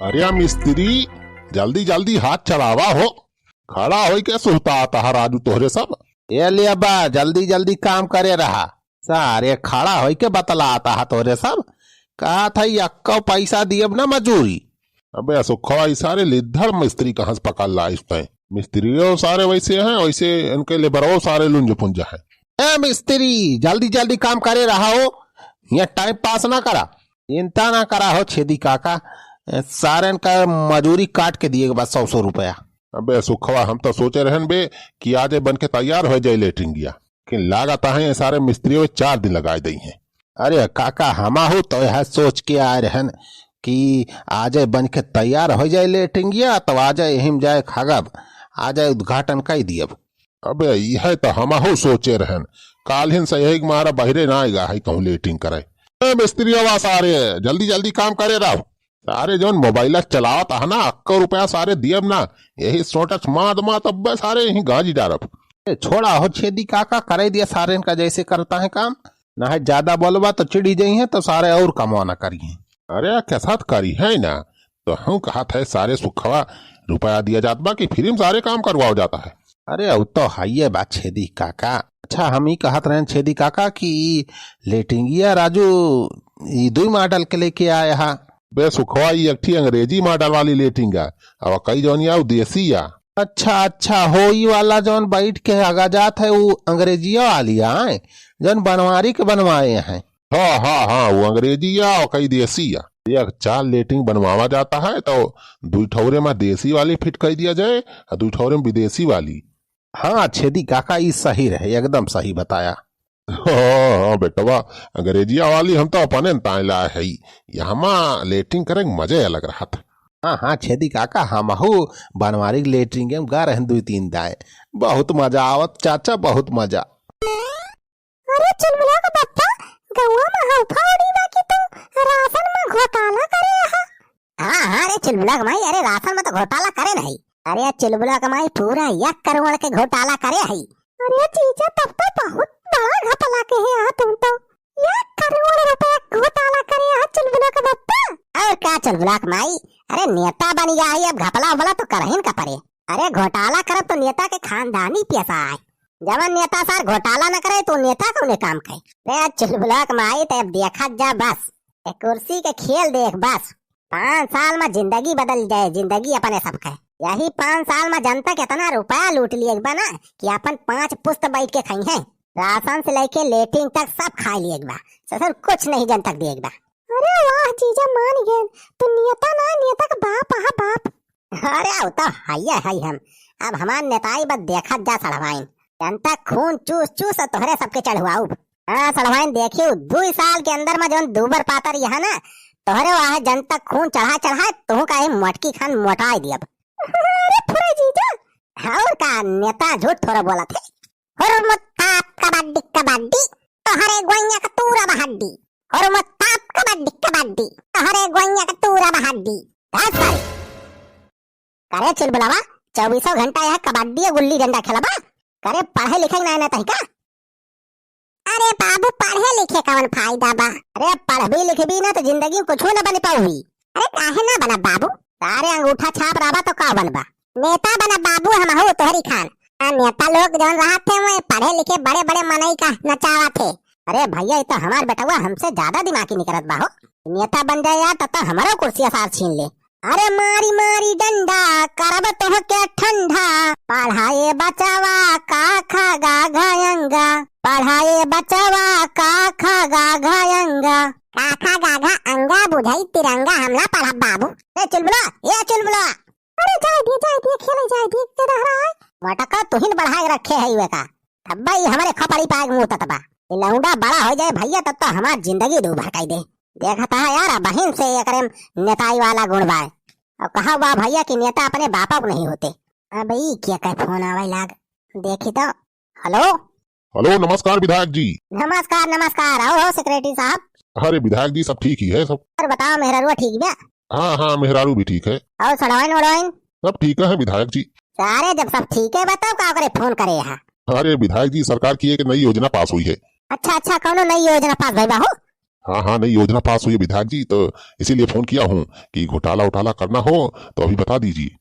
अरे मिस्त्री, जल्दी जल्दी हाथ चलावा हो। खड़ा हो के सुहता आता है राजू तोहरे सब। ये लिया बा, जल्दी जल्दी काम करे रहा। सारे खड़ा हो के बतला आता है तोरे सब। कहा था यक्का पैसा दिए ना मजूरी। अबे सुखवा सारे लिद्धड़ मिस्त्री कहाँ से पकड़ ला इस पे। मिस्त्रियों सारे वैसे हैं, वैसे इनके लेबरों सारे लुंज पुंज है। ए मिस्त्री, जल्दी जल्दी काम करे रहा हो, ये टाइम पास ना करा, चिंता ना करा हो छेदी काका। सारे का मजूरी काट के दिए बस 100 रुपया। अबे सुखवा, हम तो सोचे रहन बे कि आज बन के तैयार हो जाए लेटरिंगिया, कि लागत है ये सारे मिस्त्रियों 4 दिन लगाए दी हैं। अरे काका, हमा हो तो यह सोच के आए रहन कि आज बन के तैयार हो जाए लेटरिंगिया, तब आज यही जाए खागब, आज उद्घाटन कर दियब। अबे यह तो हम हो सोचे रहन, काल से यही मारा बहरे ना आएगा है कहूँ लेटिंग करे। मिस्त्रियों सारे जल्दी जल्दी काम करे रहो। सारे जो मोबाइल चलावत है ना, 1 रुपया सारे दियब ना, यही सोटच माँ तब सारे यही गाजी डारब। छोड़ा हो छेदी काका, करे दिया सारे का जैसे करता है काम। ना है ज्यादा बोलबा तो चिड़ी जाई है, तो सारे और कमाना करिए। अरे कैसा करी है ना, तो हम कहा था सारे सुखवा रुपया दिया जाता बा कि फ्री में सारे काम करवाओ जाता है। अरे वो तो है बात छेदी काका। अच्छा, हम ही कहत रहे छेदी काका कि लेटिंगिया राजू 2 मॉडल के लेके आया है। बे सुखवा एक अंग्रेजी मॉडल वाली लेटिंगा, अब कई जौन या देसी या। अच्छा, होई वाला जौन बैठ के आगा जात है वो अंग्रेजिया वाली है, जौन बनवारी के बनवाए हैं। हाँ, वो अंग्रेजी या और कई देसी या। एक 4 लेटिंग बनवावा जाता है तो 2 ठौरे में देसी वाली फिट कर दिया जाए और 2 ठौरे में विदेशी वाली। हाँ छेदी काका, ये सही रहे, एकदम सही बताया। हाँ बेटवा, अंग्रेजिया वाली हम तो अपने ताइला है, यहाँ लेटिंग करे मजे अलग रहा था। हाँ छेदी काका, हम हो बनवारी लेटरिंग में गा रहे 2-3 दाए, बहुत मजा आवत चाचा, बहुत मजा। अरे चुलबुला का बच्चा, गौवा में हौफा उड़ी ना कि तू राशन में घोटाला करे हा। हाँ रे चुलबुला का माई, अरे राशन में तो घोटाला करे नहीं। अरे चुलबुला का माई पूरा 1 करोड़ के घोटाला करे है। अरे जीजा, तब तो बहुत बड़ा घोटाला के है तुम तो। 1 करोड़ रुपए घोटाला करे है चुलबुला का बच्चा। और क्या चुलबुला का माई, अरे नेता बन गया है, अब घपला वाला तो करहिन का परे। अरे घोटाला करब तो नेता के खानदानी पैसा है। जब नेता सार घोटाला न करे तो नेता कौन काम करे। चुलबुला का माई, तो अब देखा जा बस, एक कुर्सी के खेल देख बस। 5 साल में जिंदगी बदल जाए, जिंदगी अपने सबके। यही 5 साल में जनता कितना रुपया लूट लिए बना कि अपन 5 पुस्त बैठ के खाई है। राशन से लेके लेटिंग तक सब खा लिए बा, ससुर कुछ नहीं जनता देख बा। अरे वाह जीजा, मान गए तो नेता ना, नेता का बाप हा बाप। अरे वो तो है हम। अब हमार नेताई बस देखा जा सड़वाइन, जनता खून चूस चूस तोहरे सबके चढ़वाऊ। हाँ सड़वाइन, देखियो 2 साल के अंदर में जो दूबर पातर यहाँ ना, तोहरे वहाँ जनता खून चढ़ा तुह का मटकी खान मोटाई दिया। अरे फुरा जीजा, और का नेता झूठ थोड़ा बोला थे। कबड्डी तोहरे गोइया का तूरा बहड्डी, कबड्डी तोहरे गोइया का तूरा बहड्डी। करे चुलबुलावा, 24 घंटा यह कबड्डी गुल्ली डंडा खेलबा। करे पढ़े लिखे ना तही का। अरे बाबू, पढ़े लिखे कौन फायदा बा। अरे पढ़बी लिखबी ना तो जिंदगी में कुछ न बन पाऊही। अरे काहे ना बना बाबू, सारे अंगूठा छाप रहा तो का बनबा। नेता बना बाबू हम हो तोहरी खान। नेता लोग जौन रहा थे वो पढ़े लिखे बड़े बड़े मनई का नचावा थे। अरे भैया, ये तो हमार बेटवा हमसे ज्यादा दिमागी निकलत बा हो। नेता बन जाए यार तो हमारा कुर्सी सार छीन ले। अरे मारी मारी डंडा करब तोह के ठंडा, पढ़ाए बचावा का खागा घायंगा, पढ़ाए बचावा का खागा घायंगा। काखा गाघा अंगा बुझाई तिरंगा हमला पढ़ा बाबू। ए चुलबुला, ये चुलबुला। अरे जाए दिए खेले जाए दिए के रहा है। वटका तुहिन बढ़ाए रखे है वे का, तब भाई हमारे खपड़ी पाग मुंह ततबा। ये लौंडा बड़ा हो जाए भैया तब तो हमार जिंदगी दो भटकाई दे। देखता है यार, बहन से ये करे नेताई वाला गुण बाय। और कहा बा भैया कि नेता अपने बापा को नहीं होते। अब क्या कह फोन आवे लाग, देखी तो। हेलो नमस्कार विधायक जी। नमस्कार। आओ सेक्रेटरी साहब। अरे विधायक जी, सब ठीक ही है सब। और बताओ मेहरारू ठीक बा। हाँ मेहरारू भी ठीक है। और सड़वाइन वड़वाइन सब ठीक है विधायक जी। सारे जब सब ठीक है बताओ का करे फोन करे यहाँ। अरे विधायक जी, सरकार की एक नई योजना पास हुई है। अच्छा, कौनो नई योजना पास भइल बा हो? हाँ हाँ, नहीं योजना पास हुई है विधायक जी, तो इसीलिए फोन किया हूँ कि घोटाला उटाला करना हो तो अभी बता दीजिए।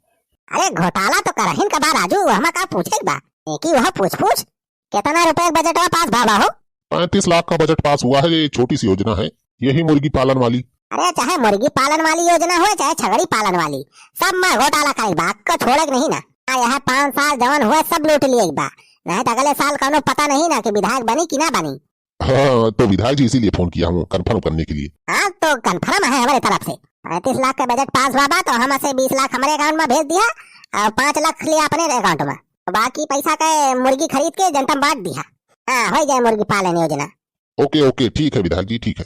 अरे घोटाला तो करहिन का बा राजू, हम का पूछे बा कि वह पूछ कितना रुपए बजट में पास भावा हो। 35 लाख का बजट पास हुआ है। ये छोटी सी योजना है, यही मुर्गी पालन वाली। अरे चाहे मुर्गी पालन वाली योजना हो चाहे छगड़ी पालन वाली, सब में घोटाला करे बा को छोड़े नहीं ना। यह 5 साल जवन हुए सब लूट लिए बा, नहीं तो अगले साल का पता नहीं ना कि विधायक बनी कि ना बनी। हाँ तो विधायक जी इसीलिए फोन किया हूँ कंफर्म करने के लिए। हाँ तो कंफर्म है हमारे तरफ से। 35 लाख का बजट पास हुआ बा तो हम से 20 लाख हमारे अकाउंट में भेज दिया और 5 लाख लिया अपने अकाउंट में, बाकी पैसा का मुर्गी खरीद के जनता में बांट दिया। हाँ हो जाए मुर्गी पालन योजना। ओके ओके ठीक है विधायक जी, ठीक है।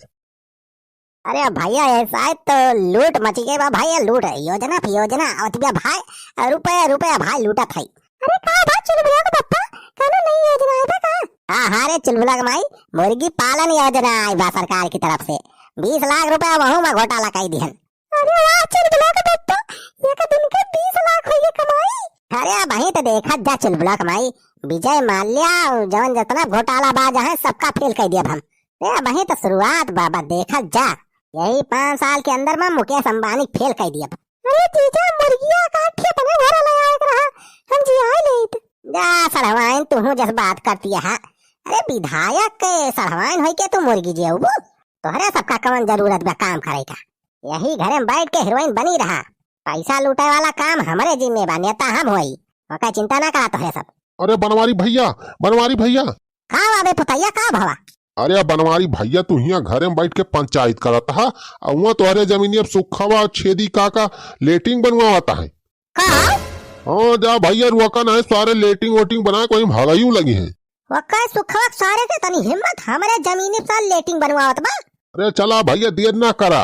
अरे भैया ऐसा है तो लूट मची गई बा भैया, लूट योजना पे योजना अतिया भाई, रुपया रुपया भाई लूटा था। अरे का बात चुलबुला का पप्पा कानो नई योजना है का? हाँ हाँ रे चुलबुला माई, मुर्गी पालन योजना आई बा सरकार की तरफ से, 20 लाख रुपया वहू में घोटाला कर दिहन। अरे वाह चुलबुला का पप्पा, ये का दिन के 20 लाख होई कमाई। अरे भाई तो देखा जा चुलबुला कमाई, विजय माल्या जवन जितना घोटाला बाज है सबका फेल कर दिया हम। वही तो शुरुआत बाबा, देखा जा यही 5 साल के अंदर में मुकेश अंबानी फेल कर दिया। अरे जीजा मुर्गिया काठिया तने घर लगाए रहा हम जी आए लेत जा सरवाइन तू जस बात करती है। अरे विधायक के सरवाइन होई के तू मुर्गी जेबू, तोहरे सबका कवन जरूरत बा काम करे का, यही घरे में बैठ के हीरोइन बनी रहा। पैसा लूटे वाला काम हमारे जिम्मे बा, नेता हम होई, ओका चिंता ना करा तोहरे सब। अरे बनवारी भैया, बनवारी भैया का बाबे पुतैया का भवा। अरे बनवारी भैया तू यहाँ घरे में बैठ के पंचायत करता है और वहाँ तुम्हारे जमीनी अब सुखवा छेदी काका लेटिंग बनवाता है। का हाँ जा भैया रुका ना है, सारे लेटिंग वोटिंग बना कोई भागायू लगी है। वक्का सुखवा सारे के तनी हिम्मत हमारे जमीनी पर लेटिंग बनवावत बा। अरे चला भैया देर ना करा,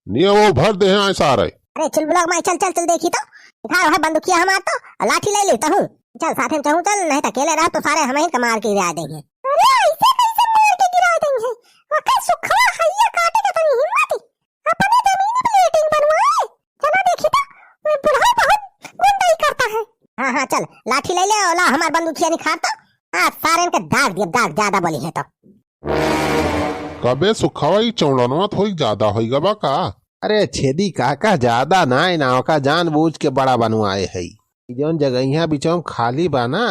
नहीं वो भर दे हैं ऐसा रहे। अरे चुलबुला माई चल चल चल देखी तो दिखा है बंदूकिया हमार तो लाठी ले लेता हूँ, चल साथ में चलूं चल, नहीं तो अकेले रह तो सारे हमें ही मार के गिरा देंगे। अरे ऐसे कैसे मार के गिरा देंगे, वक्का सुखवा हैया काटे के तनी हिम्मत अपने जमीन पे लेटिंग बनवाए। चला देखी तो वो बुढ़ा बहुत गुंडाई करता है। हाँ हाँ चल लाठी ले ले, ओला हमार बंदूकिया निखारता। हाँ सारे इनके दाग दिया, दाग ज्यादा बोली है तो कबे सुखवाई चौड़नवा थोड़ी ज्यादा होगा बा का। अरे छेदी काका ज्यादा ना नाव का जानबूझ के बड़ा बनवाए है, जौन जगह बिचौम खाली बा ना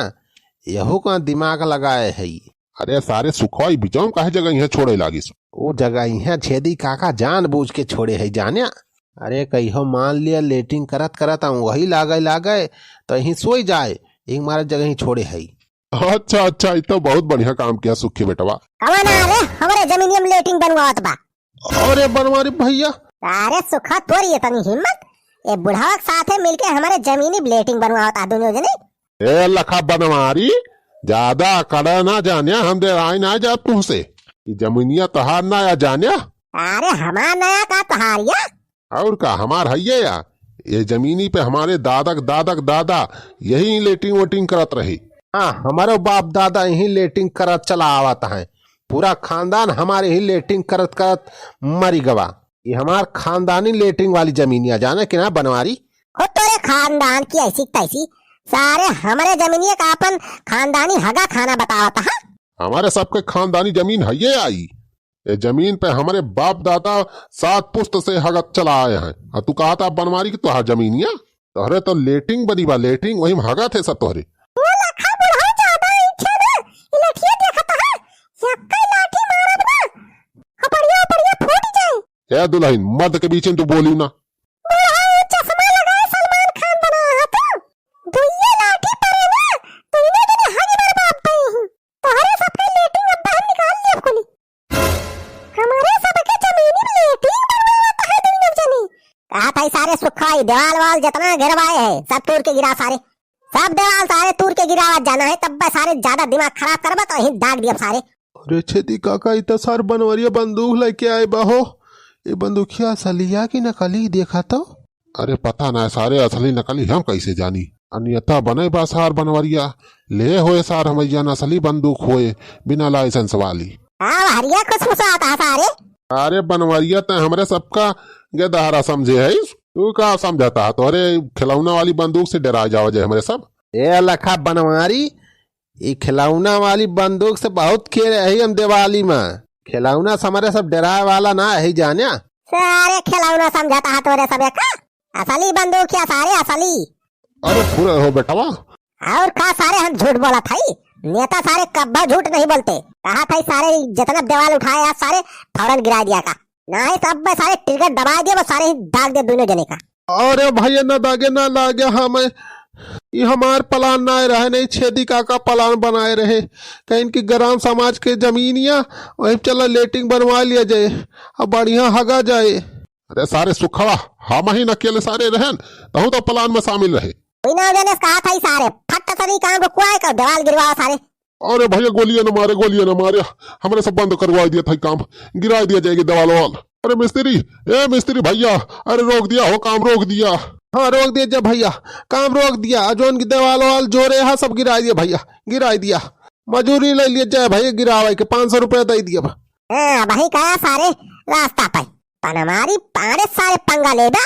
यहू का दिमाग लगाए है। अरे सारे सुखवाई बिचौम काहे जगह यहाँ छोड़े लागी वो जगह छेदी काका जानबूझ के छोड़े है जाने। अरे कहियो मान लिया लेटिंग करत करत वही लागे तो यही सोई जाए, एक मारे जगह ही छोड़े है। अच्छा अच्छा, ये तो बहुत बढ़िया काम किया सुखी बेटवा। कौन आ रे हमारे जमीनियम लेटिंग बनवावत बा। अरे बनवारी भैया अरे सुखा तोरी है तनी हिम्मत, ये बुढ़ावा के साथे मिलके हमारे जमीनी लेटिंग बनवावत आ दोनों जने। ए लखा बनवारी ज्यादा कड़ा ना जानिया, हम दे आए ना जा तुमसे जमीनिया तहार ना या जानिया। अरे हमार नया का तहारिया और का हमार है या ये जमीनी पे हमारे दादक दादा यही लेटिंग वोटिंग करत रही। हाँ हमारे बाप दादा यही लेटिंग करत चला आवता है, पूरा खानदान हमारे ही लेटिंग करत करत मरी गवा। ये हमार खानदानी लेटिंग वाली जमीनिया जाने कि ना बनवारी। खुद तोरे खानदान की ऐसी तैसी, सारे हमारे जमीनिया का अपन खानदानी हगा खाना बतावता है। हमारे सबके खानदानी जमीन है ये आई, ये जमीन पे हमारे बाप दादा 7 पुश्त से हगत चला आए हैं। और तू कहा था बनवारी की तुहार जमीनिया, तोहरे तो लेटिंग बनी बा, लेटिंग वही हगा थे सब तोहरे। ए दुल्हन मर्द के बीच में तू बोली ना। चश्मा लगाए सलमान खान बना है तो दुइये लाठी परे ना तो इने जने हगी बार बाप पे तोहरे सबके लेटिंग अब बाहर निकाल लिया कुली, हमारे सबके जमीनी लेटिंग बनवाता है दुनिया जनी। कहा था सारे सुखाई दीवाल वाल जितना गिरवाए है सब तोड़ के गिरा, सारे सब दीवाल सारे तोड़ के गिरावा जाना है, तब सारे ज्यादा दिमाग खराब करबा तो ही दाग दिया सारे। अरे छेदी काका इतना सार बनवरिया बंदूक लेके आए बाहो, ये बंदूकिया असलिया की नकली देखा तो। अरे पता ना सारे असली नकली हम कैसे जानी, अन्यथा बने बा सार बनवरिया ले होए सार हमैया असली बंदूक होए बिना लाइसेंस वाली। हरिया खुशफुसाता है सारे। अरे बनवरिया तो हमारे सबका गेदारा समझे है, तू का समझाता है तोरे खिलौना वाली बंदूक से डरा जाओ जे हमारे सब। ए लखा बनवारी ये खिलौना वाली बंदूक से बहुत खेल है हम दिवाली में, खिलौना हमारे सब डराए वाला ना है जाने। सारे खिलौना समझाता है तोरे सब का असली बंदूक या सारे असली। अरे पूरे हो बेटवा। और का सारे हम झूठ बोला था नेता सारे कब्बा झूठ नहीं बोलते। कहा था सारे जितना दीवार उठाया सारे फौरन गिरा दिया का ना ही सब में सारे ट्रिगर दबा दिया वो सारे ही दाग दे दोनों जने का। अरे भैया ना दागे ना लागे हमें ये हमार प्लान ना रहे नहीं छेदी काका प्लान बनाए रहे कहीं इनकी ग्राम समाज के जमीनिया वही चला लेटिंग बनवा लिया जाए अब बढ़िया हगा जाए। अरे सारे सुखवा हम ही न अकेले सारे रहन तहु तो प्लान में शामिल रहे। बिना जाने कहा था सारे फट सभी काम रुकवाए कर दीवार गिरवाओ सारे। अरे भैया गोलियां न मारे हमने सब बंद करवा दिया था काम गिरा दिया जाएगी दीवार वाल। अरे मिस्त्री भैया अरे रोक दिया हो काम रोक दिया। हाँ रोक दिया जब भैया काम रोक दिया जोन की दीवार वाल जोरे है सब गिरा दिया भैया गिरा दिया मजूरी ले लिया जाए भैया गिरावे के 500 रुपया दे दिया। वही कहा सारे रास्ता पाई पन हमारी पारे सारे पंगा लेगा।